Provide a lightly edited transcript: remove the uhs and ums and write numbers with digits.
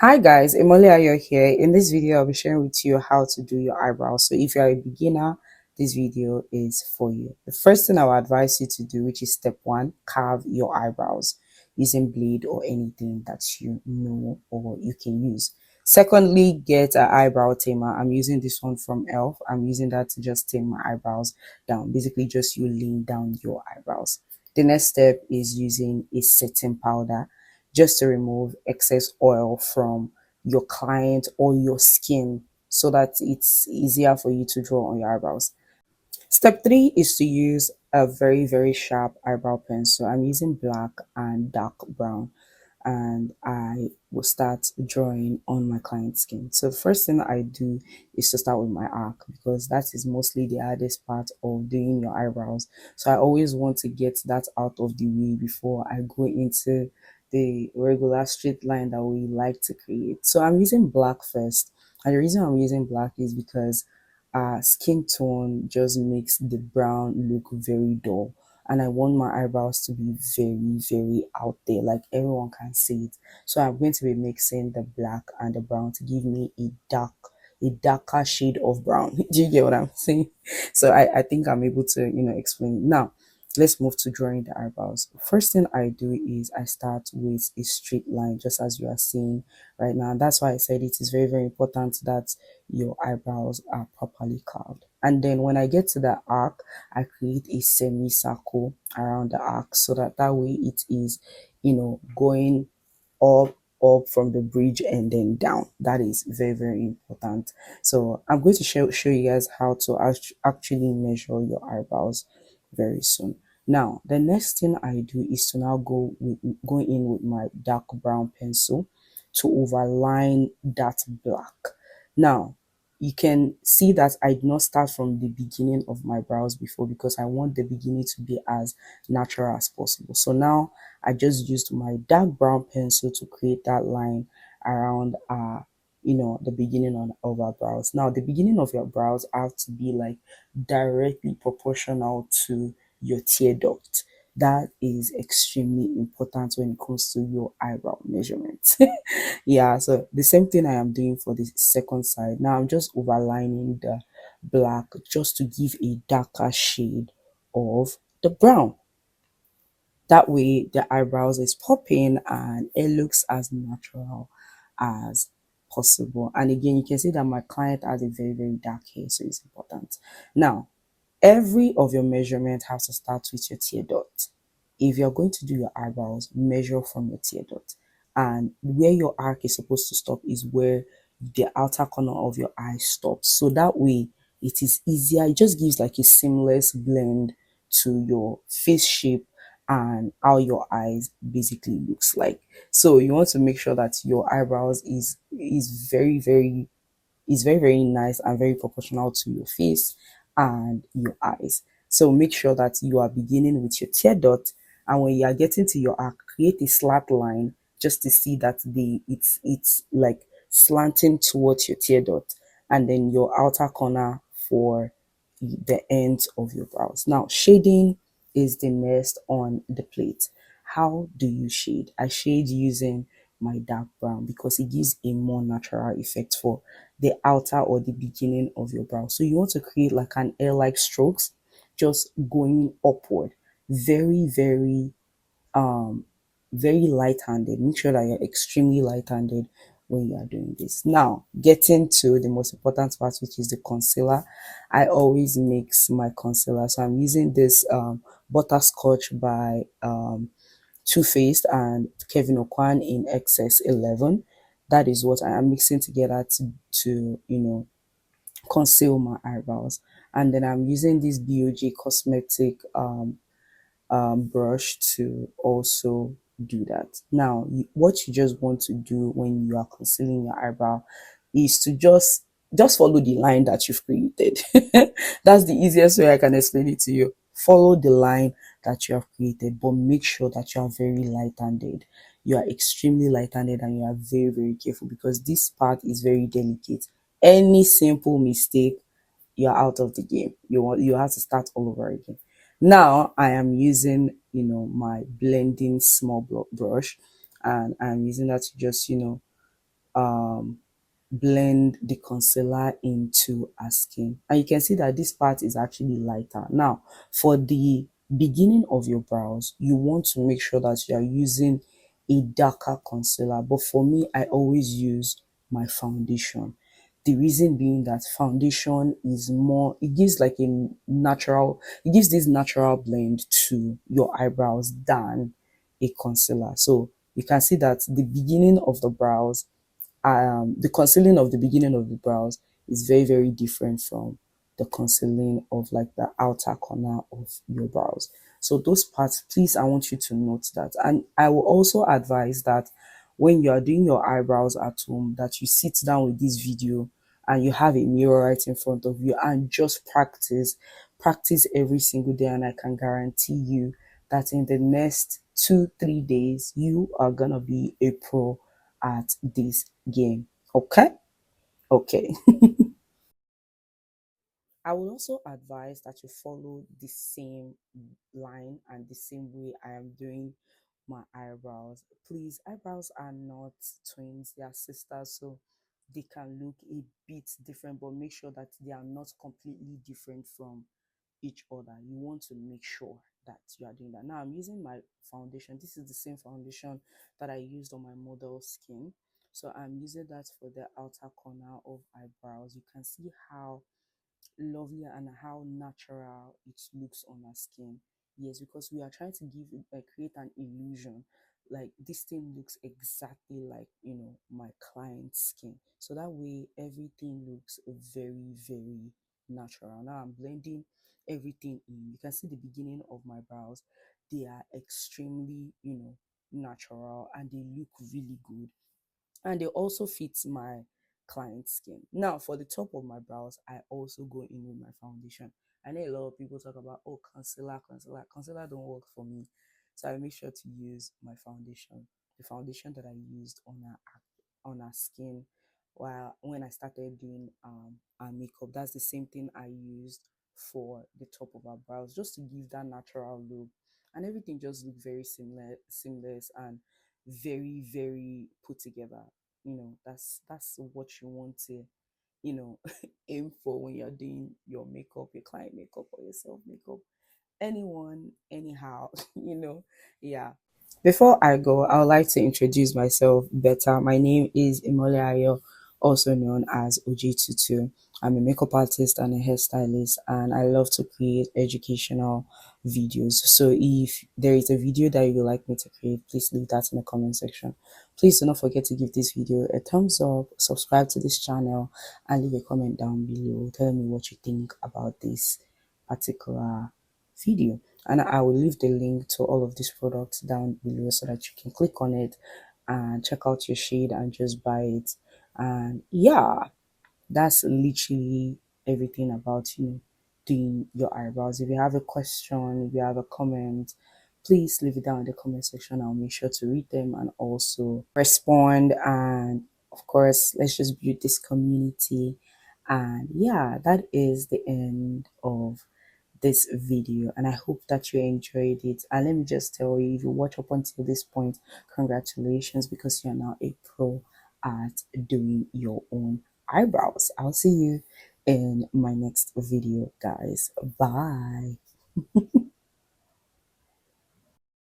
Hi guys, Emily Ayo here. In this video, I'll be sharing with you how to do your eyebrows. So if you're a beginner, this video is for you. The first thing I would advise you to do, which is step one, carve your eyebrows using blade or anything that you know or you can use. Secondly, get an eyebrow tamer. I'm using this one from Elf. I'm using that to just tame my eyebrows down. Basically, just you laying down your eyebrows. The next step is using a setting powder just to remove excess oil from your client or your skin so that it's easier for you to draw on your eyebrows. Step three is to use a very sharp eyebrow pencil. I'm using black and dark brown, and I will start drawing on my client's skin. So the first thing I do is to start with my arc because that is mostly the hardest part of doing your eyebrows. So I always want to get that out of the way before I go into the regular straight line that we like to create. So I'm using black first. And the reason I'm using black is because skin tone just makes the brown look very dull, and I want my eyebrows to be very out there, like everyone can see it. So I'm going to be mixing the black and the brown to give me a darker shade of brown. Do you get what I'm saying? So I think I'm able to explain it. Now let's move to drawing the eyebrows. First thing I do is I start with a straight line, just as you are seeing right now. That's why I said it is very important that your eyebrows are properly carved. And then when I get to the arc, I create a semicircle around the arc so that way it is, going up from the bridge and then down. That is very important. So I'm going to show you guys how to actually measure your eyebrows very soon. Now the next thing I do is to now go in with my dark brown pencil to overline that black. Now you can see that I did not start from the beginning of my brows before because I want the beginning to be as natural as possible. So now I just used my dark brown pencil to create that line around the beginning of our brows. Now the beginning of your brows have to be like directly proportional to your tear duct. That is extremely important when it comes to your eyebrow measurement. Yeah, so the same thing I am doing for the second side. Now I'm just overlining the black just to give a darker shade of the brown. That way the eyebrows is popping and it looks as natural as possible. And again, you can see that my client has a very dark hair, so it's important. Now every of your measurement has to start with your tear dot. If you're going to do your eyebrows, measure from your tear dot. And where your arc is supposed to stop is where the outer corner of your eye stops. So that way it is easier. It just gives like a seamless blend to your face shape and how your eyes basically looks like. So you want to make sure that your eyebrows is very nice and very proportional to your face and your eyes. So make sure that you are beginning with your tear dot, and when you are getting to your arc, create a slat line just to see that it's like slanting towards your tear dot, and then your outer corner for the ends of your brows. Now shading is the next on the plate. How do you shade? I shade using my dark brown because it gives a more natural effect for the outer or the beginning of your brow. So you want to create like an air-like strokes, just going upward. Very um very light-handed. Make sure that you're extremely light-handed when you are doing this. Now getting to the most important part, which is the concealer. I always mix my concealer, so I'm using this butterscotch by Too Faced and Kevin O'Kwan in XS11. That is what I am mixing together to conceal my eyebrows. And then I'm using this BOG cosmetic brush to also do that. Now what you just want to do when you are concealing your eyebrow is to just follow the line that you've created. That's the easiest way I can explain it to you. Follow the line that you have created, but make sure that you are very light-handed. You are extremely light-handed and you are very careful because this part is very delicate. Any simple mistake, you're out of the game. You have to start all over again. Now I am using my blending small brush, and I'm using that to just um blend the concealer into our skin, and you can see that this part is actually lighter. Now for the beginning of your brows, you want to make sure that you are using a darker concealer, but for me, I always use my foundation. The reason being that foundation is more, it gives like a natural, it gives this natural blend to your eyebrows than a concealer. So you can see that the beginning of the brows, the concealing of the beginning of the brows is very, very different from the concealing of like the outer corner of your brows. So those parts, please, I want you to note that. And I will also advise that when you are doing your eyebrows at home, that you sit down with this video and you have a mirror right in front of you and just practice every single day. And I can guarantee you that in the next 2 3 days, you are gonna be a pro at this game. Okay? Okay. I will also advise that you follow the same line and the same way I am doing my eyebrows. Please, eyebrows are not twins, they are sisters, so they can look a bit different, but make sure that they are not completely different from each other. You want to make sure that you are doing that. Now I'm using my foundation. This is the same foundation that I used on my model skin. So I'm using that for the outer corner of eyebrows. You can see how lovely and how natural it looks on our skin. Yes, because we are trying to give it, create an illusion like this thing looks exactly like, my client's skin, so that way everything looks very, very natural. Now I'm blending everything in. You can see the beginning of my brows, they are extremely, natural, and they look really good, and they also fit my client's skin. Now, for the top of my brows, I also go in with my foundation. I know a lot of people talk about, oh, concealer, concealer. Concealer don't work for me. So I make sure to use my foundation, the foundation that I used on her skin while when I started doing our makeup. That's the same thing I used for the top of our brows, just to give that natural look, and everything just look very seamless and very, very put together. That's what you want to, you know aim for when you're doing your makeup, your client makeup, or yourself makeup, anyone, anyhow. Yeah. Before I go, I would like to introduce myself better. My name is Imole, also known as OJ22. I'm a makeup artist and a hairstylist, and I love to create educational videos. So if there is a video that you would like me to create, please leave that in the comment section. Please do not forget to give this video a thumbs up, subscribe to this channel, and leave a comment down below telling me what you think about this particular video. And I will leave the link to all of these products down below so that you can click on it and check out your shade and just buy it. And yeah, that's literally everything about doing your eyebrows. If you have a question, if you have a comment, please leave it down in the comment section. I'll make sure to read them and also respond. And of course, let's just build this community. And yeah, that is the end of this video, and I hope that you enjoyed it. And let me just tell you, if you watch up until this point, congratulations, because you're now a pro at doing your own eyebrows. I'll see you in my next video, guys. Bye.